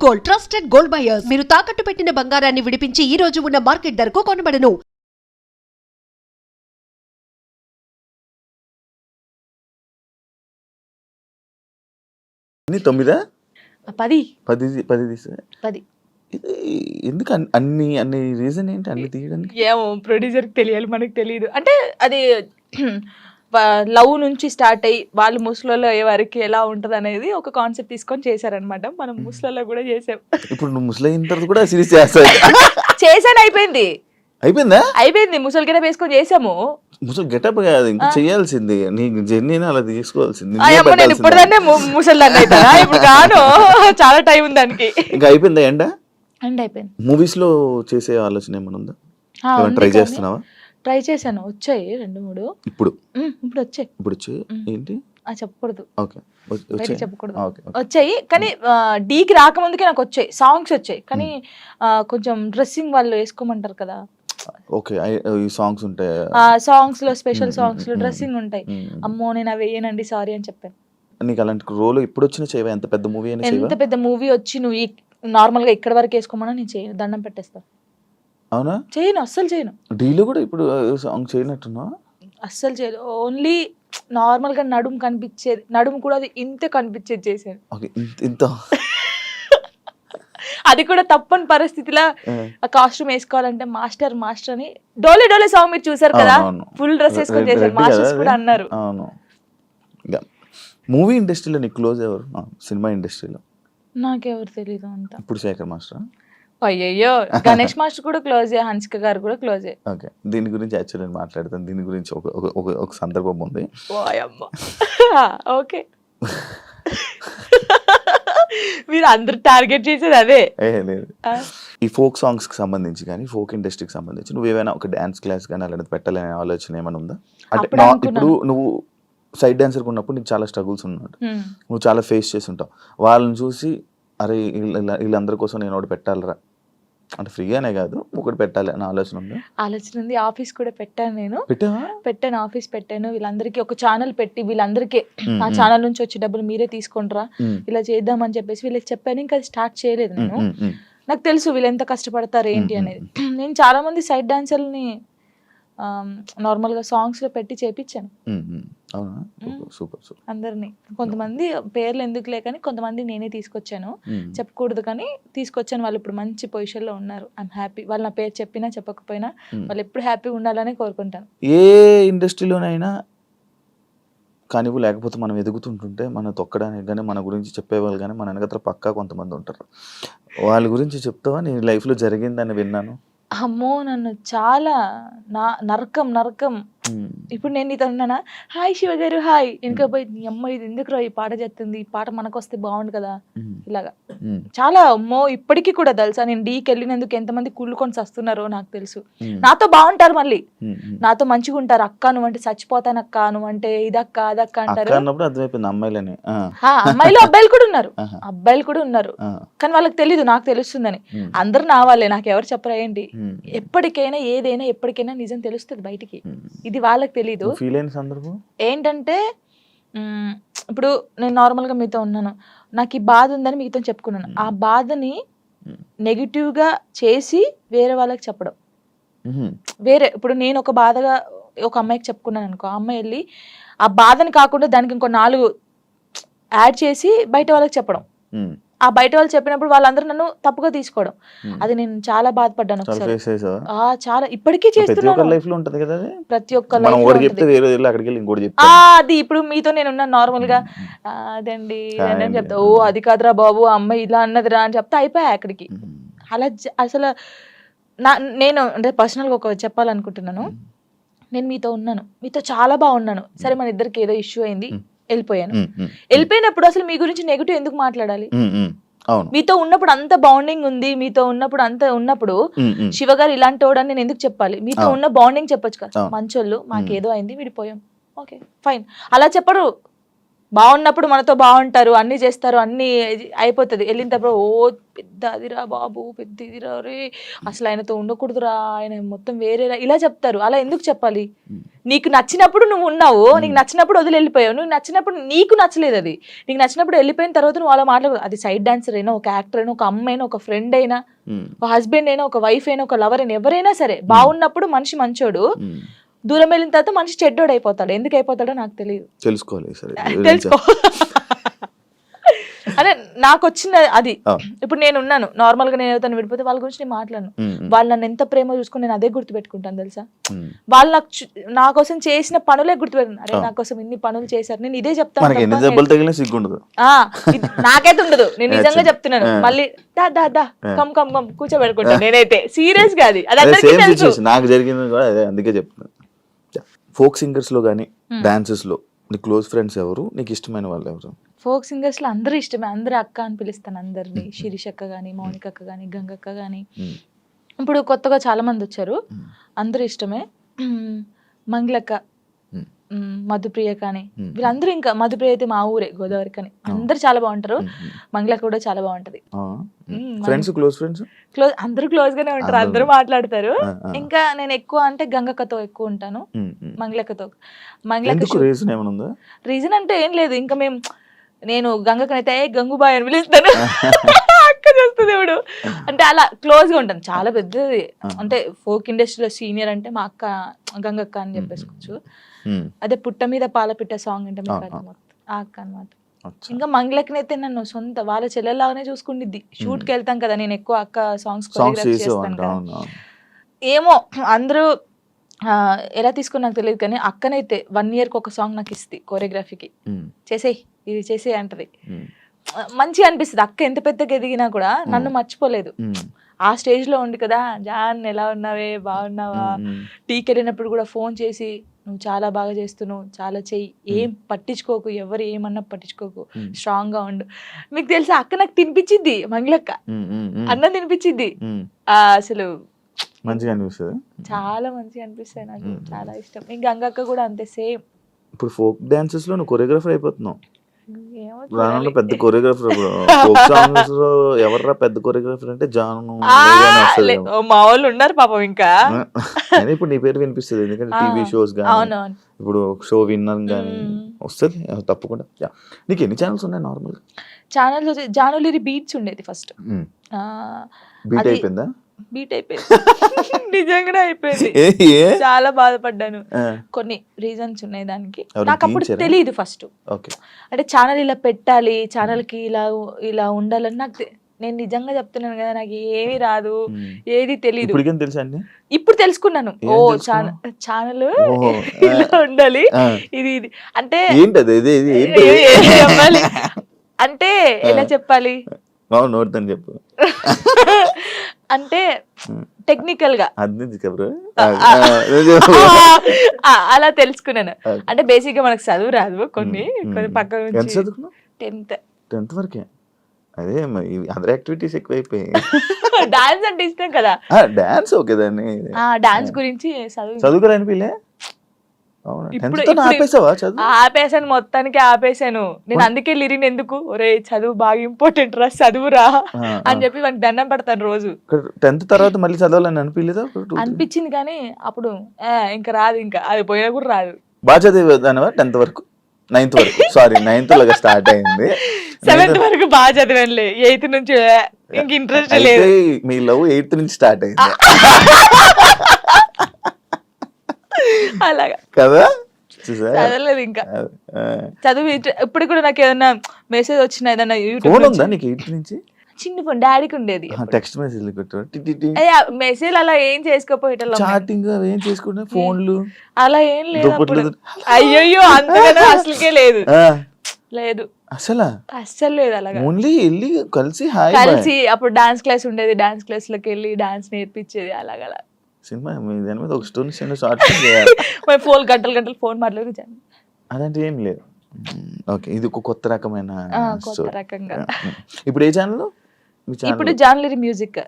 Gold, trusted gold buyers. మీరు తాకట్టు పెట్టిన బంగారాన్ని విడిపించి ఈ రోజు ఉన్న మార్కెట్ ధరకు కొనబడను. తొమ్మిదా 10 10 ఎందుకు అన్ని రీజన్ ఏంటి అన్ని తీయడానికి? ఏమో ప్రొడ్యూసర్కి తెలియాలి, మనకు తెలియదు. అంటే అది లవ్ నుంచి స్టార్ట్ అయ్యి వాళ్ళు ముసలలో అయ్యే వరకు ఎలా ఉంటది అనేది ఒక కాన్సెప్ట్ తీసుకొని చేశారనమాట. మనం ముసలలో కూడా చేసాం. ఇప్పుడు నువ్వు ముసలైన తర్వాత కూడా సిరీస్ చేస్తావు? చేశాను, అయిపోయిందా? అయిపోయింది, ముసలి గెటప్ వేసుకొని చేసాము. ముసలి గెటప్ కాదు, ఇంకా చేయాల్సింది నీ జర్నీని అలా తీసుకోవాల్సింది. నేను ఇప్పుడుదాన్నే ముసలిదాన్ని అవుతా, ఇప్పుడు కాను, చాలా టైం ఉంది దానికి. ఇంకా అయిపోయిందా? ఎండ్ అయిపోయింది. మూవీస్ లో చేసే ఆలోచన ఏమైనా ఉందా? ట్రై చేస్తున్నావా? ట్రై చేశాను, వచ్చాయి 2-3. ఇప్పుడు వచ్చాయి ఏంటి చెప్పకూడదు, ఓకే చెప్పకూడదు. వచ్చాయి కానీ డీకి రాకముందుకే నాకు వచ్చాయి, సాంగ్స్ వచ్చాయి. కానీ కొంచెం డ్రెస్సింగ్ వాళ్ళు వేసుకోమంటారు కదా, ఓకే ఈ సాంగ్స్ ఉంటాయి, సాంగ్స్ లో స్పెషల్ సాంగ్స్ లో డ్రెస్సింగ్ ఉంటాయి. అమ్మో నేను అవి వేయనండి, సారీ అని చెప్పాను. నీకు అలాంటి రోల్ ఎప్పుడు వచ్చినా చేయవా? ఎంత పెద్ద మూవీ అయినా ఎంత పెద్ద మూవీ వచ్చి నువ్వు నార్మల్ గా ఇక్కడ వరకు వేసుకోమన్నా నేను చేయను, దండం పెట్టేస్తా. అవునా? చేయను, అస్సలు చేయను. డీలో కూడా ఇప్పుడు సాంగ్ చేయనట్టున్నా? అస్సలు చేయదు. ఓన్లీ నార్మల్ గా నడుము కనిపించేది, నడుము కూడా అది ఇంత కనిపించేది చేశాను. ఇంత అది కూడా తప్పని పరిస్థితిలో ఆ కాస్ట్యూమ్ వేసుకోవాలంటే మాస్టర్ అని డోలే సాంగ్ మీరు చూసారు కదా, ఫుల్ డ్రెస్ వేసుకొని చేశారు. మాస్టర్స్ కూడా అన్నారు. మూవీ ఇండస్ట్రీలో నీకు క్లోజ్ ఎవరు? సినిమా ఇండస్ట్రీలో నాకెవరు తెలీదు అంత. ఇప్పుడు శేఖర్ మాస్టర్? అయ్యయ్యో, గణేష్ మాస్టర్ కూడా క్లోజే, హన్సిక గారు కూడా క్లోజే. ఓకే, దీని గురించి యాక్చువల్లీ నేను మాట్లాడతాను. దీని గురించి ఒక సందర్భం ఉంది. ఓకే, మీరు అందరు టార్గెట్ చేసేది అదే. లేదు, ఈ ఫోక్ సాంగ్స్ కి సంబంధించి కానీ ఫోక్ ఇండస్ట్రీకి సంబంధించి నువ్వు ఏమైనా ఒక డాన్స్ క్లాస్ కానీ అలాంటి పెట్టాలనే ఆలోచన ఏమైనా ఉందా? అంటే ఇప్పుడు నువ్వు సైడ్ డాన్సర్ ఉన్నప్పుడు నీకు చాలా స్ట్రగుల్స్ ఉన్నాడు, నువ్వు చాలా ఫేస్ చేసి ఉంటావు. వాళ్ళని చూసి అరే వీళ్ళందరి కోసం నేను ఒకటి పెట్టాలరా, అంటే ఫ్రీగానే కాదు ఒకటి పెట్టాలి అని ఆలోచన ఉంది. ఆఫీస్ కూడా పెట్టాను, నేను పెట్టాను, ఆఫీస్ పెట్టాను. వీళ్ళందరికీ ఒక ఛానల్ పెట్టి వీళ్ళందరికీ ఆ ఛానల్ నుంచి వచ్చే డబ్బులు మీరే తీసుకుంటారా, ఇలా చేద్దామని చెప్పేసి వీళ్ళకి చెప్పాను. ఇంకా అది స్టార్ట్ చేయలేదు నేను. నాకు తెలుసు వీళ్ళు ఎంత కష్టపడతారు ఏంటి అనేది. నేను చాలా మంది సైడ్ డాన్సర్ని నార్మల్ గా సాంగ్స్ లో పెట్టి చేపించాను అందరినీ. కొంతమంది పేర్లు ఎందుకులే కానీ కొంతమంది నేనే తీసుకొచ్చాను, చెప్పకూడదు కానీ తీసుకొచ్చాను. వాళ్ళు ఇప్పుడు మంచి పొజిషన్ లో ఉన్నారు. I'm happy. వాళ్ళు నా పేరు చెప్పినా చెప్పకపోయినా వాళ్ళు ఎప్పుడు హ్యాపీగా ఉండాలని కోరుకుంటాను. ఏ ఇండస్ట్రీలోనైనా కానీ లేకపోతే మనం ఎదుగుతుంటుంటే మనం తొక్కడానికి కానీ మన గురించి చెప్పేవాళ్ళు కానీ మన వెనకత్ర పక్కా కొంతమంది ఉంటారు. వాళ్ళ గురించి చెప్తావా? నీ లైఫ్ లో జరిగిందని విన్నాను. అమ్మో, నన్ను చాలా నరకం. ఇప్పుడు నేను నీతో ఉన్నానా, హాయ్ శివ గారు హాయ్, వెనకపోయి నీ అమ్మ ఇది ఎందుకు ఈ పాట చేస్తుంది, ఈ పాట మనకు వస్తే బాగుండు కదా, ఇలాగా చాలా. అమ్మో ఇప్పటికీ కూడా తెలుసా, నేను డీకి వెళ్ళినందుకు ఎంతమంది కుళ్ళుకొని వస్తున్నారో నాకు తెలుసు. నాతో బాగుంటారు, మళ్ళీ నాతో మంచిగా ఉంటారు. అక్క నువ్వంటే చచ్చిపోతాను, అక్క నువ్వంటే ఇదక్క అదక్క అంటారు. అమ్మాయిలు అబ్బాయిలు కూడా ఉన్నారు కానీ వాళ్ళకి తెలీదు, నాకు తెలుస్తుందని. అందరు నా వాళ్ళే, నాకు ఎవరు చెప్పరా ఏంటి. ఎప్పటికైనా ఏదైనా ఎప్పటికైనా నిజం తెలుస్తుంది బయటికి, ఇది వాళ్ళకి తెలీదు. ఏంటంటే ఇప్పుడు నేను నార్మల్ గా మీతో ఉన్నాను, నాకు ఈ బాధ ఉందని మీతో చెప్పుకున్నాను. ఆ బాధని నెగిటివ్ గా చేసి వేరే వాళ్ళకి చెప్పడం వేరే. ఇప్పుడు నేను ఒక బాధగా ఒక అమ్మాయికి చెప్పుకున్నాను అనుకో, ఆ అమ్మాయి వెళ్ళి ఆ బాధని కాకుండా దానికి ఇంకో 4 యాడ్ చేసి బయట వాళ్ళకి చెప్పడం. ఆ బయట వాళ్ళు చెప్పినప్పుడు వాళ్ళందరూ నన్ను తప్పుగా తీసుకోవడం, అది నేను చాలా బాధపడ్డాను. చాలా ఇప్పటికీ చేస్తున్నాను, ప్రతి ఒక్క అది. ఇప్పుడు మీతో నేను ఉన్నాను నార్మల్ గా, అదండి అని చెప్తా, ఓ అది కాదురా బాబు అమ్మాయి ఇలా అన్నదిరా అని చెప్తా, అయిపోయా అక్కడికి. అలా అసలు నేను అంటే పర్సనల్ గా ఒక చెప్పాలనుకుంటున్నాను. నేను మీతో ఉన్నాను, మీతో చాలా బాగున్నాను, సరే మన ఇద్దరికి ఏదో ఇష్యూ అయింది, వెళ్ళిపోయాను. వెళ్ళిపోయినప్పుడు అసలు మీ గురించి నెగిటివ్ ఎందుకు మాట్లాడాలి? మీతో ఉన్నప్పుడు అంత బాండింగ్ ఉంది, మీతో ఉన్నప్పుడు అంత ఉన్నప్పుడు శివ గారు ఇలాంటి వాడని నేను ఎందుకు చెప్పాలి? మీతో ఉన్న బాండింగ్ చెప్పొచ్చు కదా, మంచోళ్ళు మాకేదో అయింది విడిపోయాం, ఓకే ఫైన్, అలా చెప్పరు. బాగున్నప్పుడు మనతో బాగుంటారు, అన్ని చేస్తారు, అన్ని అయిపోతుంది. వెళ్ళిన తర్వాత పెద్ద అదిరా బాబు, పెద్ద ఇదిరా రే, అసలు ఆయనతో ఉండకూడదురా, ఆయన మొత్తం వేరేరా, ఇలా చెప్తారు. అలా ఎందుకు చెప్పాలి? నీకు నచ్చినప్పుడు నువ్వు ఉన్నావు, నీకు నచ్చినప్పుడు వదిలి వెళ్ళిపోయావు. నువ్వు నచ్చినప్పుడు నీకు నచ్చలేదు, అది నీకు నచ్చినప్పుడు వెళ్ళిపోయిన తర్వాత నువ్వు అలా మాట్లాడదు. అది సైడ్ డాన్సర్ అయినా, ఒక యాక్టర్ అయినా, ఒక అమ్మ అయినా, ఒక ఫ్రెండ్ అయినా, ఒక హస్బెండ్ అయినా, ఒక వైఫ్ అయినా, ఒక లవర్ అయినా, ఎవరైనా సరే బాగున్నప్పుడు మనిషి మంచోడు, దూరం వెళ్ళిన తర్వాత మనిషి చెడ్డోడు అయిపోతాడు. ఎందుకు అయిపోతాడో నాకు తెలియదు, తెలుసుకో. అదే నాకు వచ్చిన అది. ఇప్పుడు నేను ఉన్నాను నార్మల్ గా, నేను ఎవరితో విడిపోతే వాళ్ళ గురించి నేను మాట్లాడను. వాళ్ళు నన్ను ఎంత ప్రేమ చూసుకుని నేను అదే గుర్తు పెట్టుకుంటాను తెలుసా. వాళ్ళు నా కోసం చేసిన పనులే గుర్తుపెట్టుకున్నాను. అరే నా కోసం ఇన్ని పనులు చేశారు, నేను ఇదే చెప్తాను. నాకైతే ఉండదు, నేను నిజంగా చెప్తున్నాను. మళ్ళీ దా కమ్ కమ్ కమ్ కూర్చోబెట్టుకుంటాను నేనైతే, సీరియస్ గా. అది అందరికీ తెలుసు. నాకు జరిగింది కూడా అదే, అందుకే చెప్తున్నాను. ఫోక్ సింగర్స్ లో గానీ డాన్సెస్ లో నీ క్లోజ్ ఫ్రెండ్స్ ఎవరు, నీకు ఇష్టమైన వాళ్ళు ఎవరు? ఫోక్ సింగర్స్ లో అందరూ ఇష్టమే, అందరూ అక్క అని పిలుస్తాను అందరినీ. శిరీష్ అక్క గానీ, మౌనిక అక్క గానీ, గంగక్క గానీ, ఇప్పుడు కొత్తగా చాలా మంది వచ్చారు, అందరూ ఇష్టమే. మంగళక్క, మధుప్రియ కానీ, వీళ్ళందరూ, ఇంకా మధుప్రియ అయితే మా ఊరే, గోదావరి కానీ, అందరు చాలా బాగుంటారు. మంగళక్క కూడా చాలా బాగుంటది. క్లోజ్, అందరూ క్లోజ్ గానే ఉంటారు, అందరూ మాట్లాడతారు. ఇంకా నేను ఎక్కువ అంటే గంగక్కతో ఎక్కువ ఉంటాను, మంగళక్కతో. మంగళక్క రీజన్ అంటే ఏం లేదు, ఇంకా నేను గంగకనైతే గంగుబాయ్ అని పిలుస్తాను, అక్క చేస్తుంది ఇప్పుడు. అంటే అలా క్లోజ్ గా ఉంటాను, చాలా పెద్దది. అంటే ఫోక్ ఇండస్ట్రీలో సీనియర్ అంటే మా అక్క గంగక్క అని చెప్పేసుకోవచ్చు. అదే పుట్ట మీద పాలపిట్ట సాంగ్ అంటే మాకు ఆ అక్క అనమాట. ఇంకా మంగళకనైతే నన్ను సొంత వాళ్ళ చెల్లెల్లాగానే చూసుకుండిద్ది. షూట్ కి వెళ్తాం కదా, నేను ఎక్కువ అక్క సాంగ్స్ కొరియోగ్రాఫ్ చేస్తాను కదా. ఏమో అందరూ ఎలా తీసుకుని నాకు తెలియదు, కానీ అక్కనైతే 1 year కి ఒక సాంగ్ నాకు ఇస్తుంది కొరియోగ్రఫీకి. చేసేయి ఇది చేసేయి అంటది, మంచిగా అనిపిస్తుంది. అక్క ఎంత పెద్దగా ఎదిగినా కూడా నన్ను మర్చిపోలేదు. ఆ స్టేజ్ లో ఉంది కదా, జాన్ ఎలా ఉన్నావే, బాగున్నావా, టీకి వెళ్ళినప్పుడు కూడా ఫోన్ చేసి నువ్వు చాలా బాగా చేస్తున్నావు, చాలా చెయ్యి, ఏం పట్టించుకోకు, ఎవరు ఏమన్నా పట్టించుకోకు, స్ట్రాంగ్ గా ఉండు. మీకు తెలుసా అక్క నాకు తినిపించింది, మంగళక్క అన్నం తినిపించింది. అసలు మంచిగా అనిపిస్తుంది, చాలా మంచిగా అనిపిస్తాయి, నాకు చాలా ఇష్టం. ఇంకా గంగక్క కూడా అంతే సేమ్. ఇప్పుడు ఫోక్ డాన్సెస్ లో నువ్వు కొరియోగ్రాఫర్ అయిపోతున్నావు, పెద్ద కొరియోగ్రాఫర్. ఫోక్ సాంగ్స్ లో ఎవర్రా పెద్ద కొరియోగ్రాఫర్ అంటే జాను, మా వాళ్ళు ఉన్నారు పాపం. ఇంకా ఇప్పుడు నీ పేరు వినిపిస్తుంది, ఎందుకంటే టీవీ షోస్ గానీ, ఇప్పుడు షో విన్నర్ గానీ వస్తుంది తప్పకుండా. నీకు ఎన్ని ఛానల్స్ ఉన్నాయి నార్మల్ ఛానల్స్? జానులిరి బీట్స్ ఉండేది ఫస్ట్, బీట్ అయిపోయిందా? బీట్ అయిపోయింది, నిజంగానే అయిపోయింది. చాలా బాధపడ్డాను, కొన్ని రీజన్స్ ఉన్నాయి దానికి. నాకు అప్పుడు తెలియదు ఫస్ట్, అంటే ఛానల్ ఇలా పెట్టాలి, ఛానల్ కి ఇలా ఉండాలని నాకు. నేను నిజంగా చెప్తున్నాను కదా, నాకు ఏమీ రాదు, ఏది తెలియదు. ఇప్పుడు తెలుసుకున్నాను, ఓ ఛానల్ ఇలా ఉండాలి, ఇది ఇది అంటే చెప్పాలి అంటే ఎలా చెప్పాలి, చెప్పు అంటే టెక్నికల్ గా అలా తెలుసుకున్నాను. అంటే బేసిక్ గా మనకు చదువు రాదు, కొన్ని పక్క నుంచి 10th వరకే. అదే అదర్ యాక్టివిటీస్ ఎక్కువైపోయాయి. డాన్స్ అంటే ఇష్టం కదా, డాన్స్ ఓకే, దాన్ని డాన్స్ గురించి చదువుకోరానిపిలే. ఆపేసాను, మొత్తానికి ఆపేసాను నేను. అందుకే లిరిన్ ఎందుకు, ఒరే చదువు బాగా ఇంపార్టెంట్ రా, చదువురా అని చెప్పి వానికి దండం పెడతాను రోజు. 10th తర్వాత మళ్ళీ చదవాలని అనిపించలేదా? అనిపించింది, కానీ అప్పుడు ఇంకా రాదు, ఇంకా అది పోయినా కూడా రాదు. బాగా చదివేదానివా 10th వరకు? 9th వరకు, సారీ 9th లాగా స్టార్ట్ అయింది. 7th వరకు బాగా చదివానులే, 8th నుంచి ఇంక ఇంట్రెస్ట్ లేదు. మీ లవ్ 8th నుంచి స్టార్ట్ అయింది అలాగా కదా, చదవలేదు ఇంకా. చదువు ఇప్పుడు కూడా నాకు ఏదైనా మెసేజ్ వచ్చినా, ఏదైనా యూట్యూబ్ చిన్న ఫోన్ డాడీకి ఉండేది, టెక్స్ట్ మెసేజ్ అలా ఏం చేసుకోపోయేటోళ్ళం, చాటింగ్ ఏం చేసుకుంటే ఫోన్లు అలా ఏం లేదు. అయ్యో అంతగానో అసలుకే లేదు, లేదు అస్సలు లేదు. అలాగా ఓన్లీ వెళ్ళి కలిసి అప్పుడు డాన్స్ క్లాస్ ఉండేది, డాన్స్ క్లాస్ లోకి వెళ్ళి డాన్స్ నేర్పించేది. అలాగ సినిమా దాని మీద ఒక స్టోరీ షార్ట్ చేయాలి. 4 గంటలు ఫోన్ మాట్లాడి అలాంటి ఏం లేదు. ఓకే, ఇది ఒక కొత్త రకమైన రకంగా. ఇప్పుడు ఏ ఛానల్? ఇప్పుడు జాన్లరీ మ్యూజిక్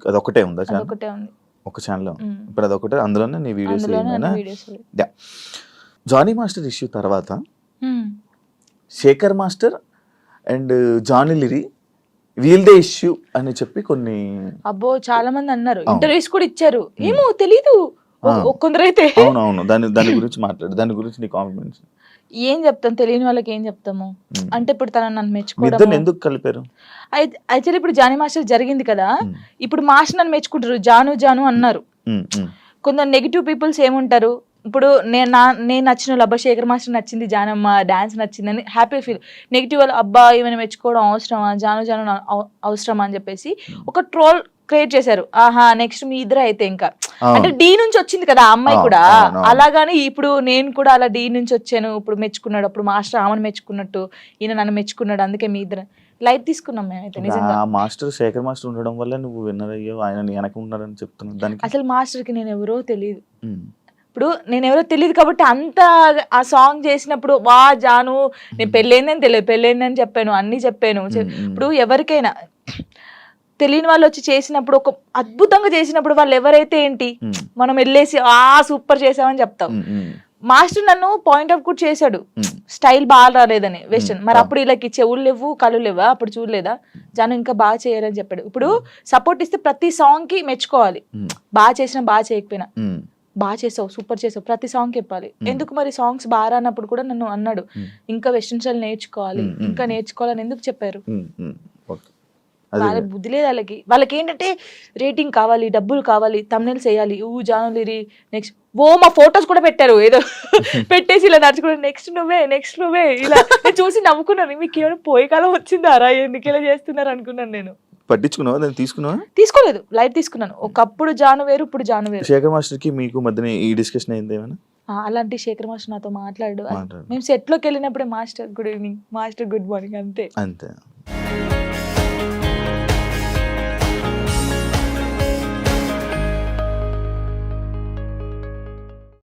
అది ఒకటే ఉందా? ఒకటే ఉంది, ఒక ఛానల్. ఇప్పుడు అది ఒకటే, అందులోనే నీ వీడియోస్. జానీ మాస్టర్ ఇష్యూ తర్వాత శేఖర్ మాస్టర్ అండ్ జానీ లిరి వీల్దే ఇష్యూ అని చెప్పి కొన్ని అబ్బో చాలా మంది అన్నారు, ఇంటర్వ్యూస్ కూడా ఇచ్చారు. ఏమో తెలీదు కొందరైతే. అవునవును, దాని గురించి మాట్లాడు, దాని గురించి నీ కాన్ఫిడెన్స్. ఏం చెప్తాం, తెలియని వాళ్ళకి ఏం చెప్తాము. అంటే ఇప్పుడు తన నన్ను మెచ్చుకోవడం ఎందుకు కలిపారు? యాక్చువల్లీ ఇప్పుడు జానీ మాస్టర్ జరిగింది కదా, ఇప్పుడు మాస్టర్ నన్ను మెచ్చుకుంటారు, జాను జాను అన్నారు. కొందరు నెగిటివ్ పీపుల్స్ ఏముంటారు, ఇప్పుడు నేను నచ్చిన వాళ్ళు, అబ్బా శేఖర్ మాస్టర్ నచ్చింది, జానమ్మ డాన్స్ నచ్చింది అని హ్యాపీ ఫీల్. నెగిటివ్ వాళ్ళు, అబ్బా ఏమైనా మెచ్చుకోవడం అవసరమా, జాను జాను అవసరమా అని చెప్పేసి ఒక ట్రోల్ క్రియేట్ చేశారు. ఆహా నెక్స్ట్ మీ ఇద్దరు అయితే ఇంకా, అంటే డి నుంచి వచ్చింది కదా ఆ అమ్మాయి కూడా, అలాగాని ఇప్పుడు నేను కూడా అలా డి నుంచి వచ్చాను, ఇప్పుడు మెచ్చుకున్నాడు, అప్పుడు మాస్టర్ ఆమెను మెచ్చుకున్నట్టు ఈయన నన్ను మెచ్చుకున్నాడు, అందుకే మీ ఇద్దరు లైట్ తీసుకున్నాం మేమైతే. నిజంగా మాస్టర్ శేఖర్ మాస్టర్ ఉండడం వల్ల నువ్వు విన్నర్ అయ్యో, ఆయన వెనక ఉన్నాడని చెప్తున్నాను. దానికి అసలు మాస్టర్ కి నేను ఎవరో తెలియదు, ఇప్పుడు నేను ఎవరో తెలియదు కాబట్టి అంత ఆ సాంగ్ చేసినప్పుడు వా జాను నేను పెళ్ళైందని తెలియదు, పెళ్ళైందని చెప్పాను, అన్ని చెప్పాను. ఇప్పుడు ఎవరికైనా తెలియని వాళ్ళు వచ్చి చేసినప్పుడు, ఒక అద్భుతంగా చేసినప్పుడు వాళ్ళు ఎవరైతే ఏంటి, మనం వెళ్ళేసి సూపర్ చేసామని చెప్తాం. మాస్టర్ నన్ను పాయింట్ అవుట్ కూడా చేశాడు, స్టైల్ బాగా రాలేదని వెస్టర్న్. మరి అప్పుడు వీళ్ళకి చెవులు లేవు కళ్ళు లేవా, అప్పుడు చూడలేదా జాను ఇంకా బాగా చేయాలని చెప్పాడు. ఇప్పుడు సపోర్ట్ ఇస్తే ప్రతి సాంగ్ కి మెచ్చుకోవాలి, బాగా చేసినా బాగా చేయకపోయినా, బాగా చేసావు సూపర్ చేసావు ప్రతి సాంగ్ చెప్పాలి. ఎందుకు మరి సాంగ్స్ బాగా రానప్పుడు కూడా నన్ను అన్నాడు, ఇంకా వెస్టర్న్ స్టైల్ నేర్చుకోవాలి, ఇంకా నేర్చుకోవాలని ఎందుకు చెప్పారు. వాళ్ళ బుద్ధి లేదు వాళ్ళకి ఏంటంటే రేటింగ్ కావాలి, డబ్బులు కావాలి, తమ్నెల్స్ వేయాలి, జాను లిరి నెక్స్ట్ మా ఫొటోస్ కూడా పెట్టారు ఏదో పెట్టేసి ఇలా నడుచుకుంటే నెక్స్ట్ నువ్వే ఇలా చూసి నవ్వుకున్నాను. మీకు ఏమైనా పోయే కాలం వచ్చిందారా, ఎందుకు ఇలా చేస్తున్నారు అనుకున్నాను. నేను పట్టించుకున్నావా, దాన్ని తీసుకోలేదు, లైట్ తీసుకున్నాను. ఒకప్పుడు జాను వేరు, ఇప్పుడు జాను వేరు. శేఖర్ మాస్టర్ కి మీకు మధ్యన ఈ డిస్కషన్ అయింది ఏమైనా? అలాంటి శేఖర్ మాస్టర్ నాతో మాట్లాడు, మేము సెట్ లోకి వెళ్ళినప్పుడే master good evening, master good morning, అంతే.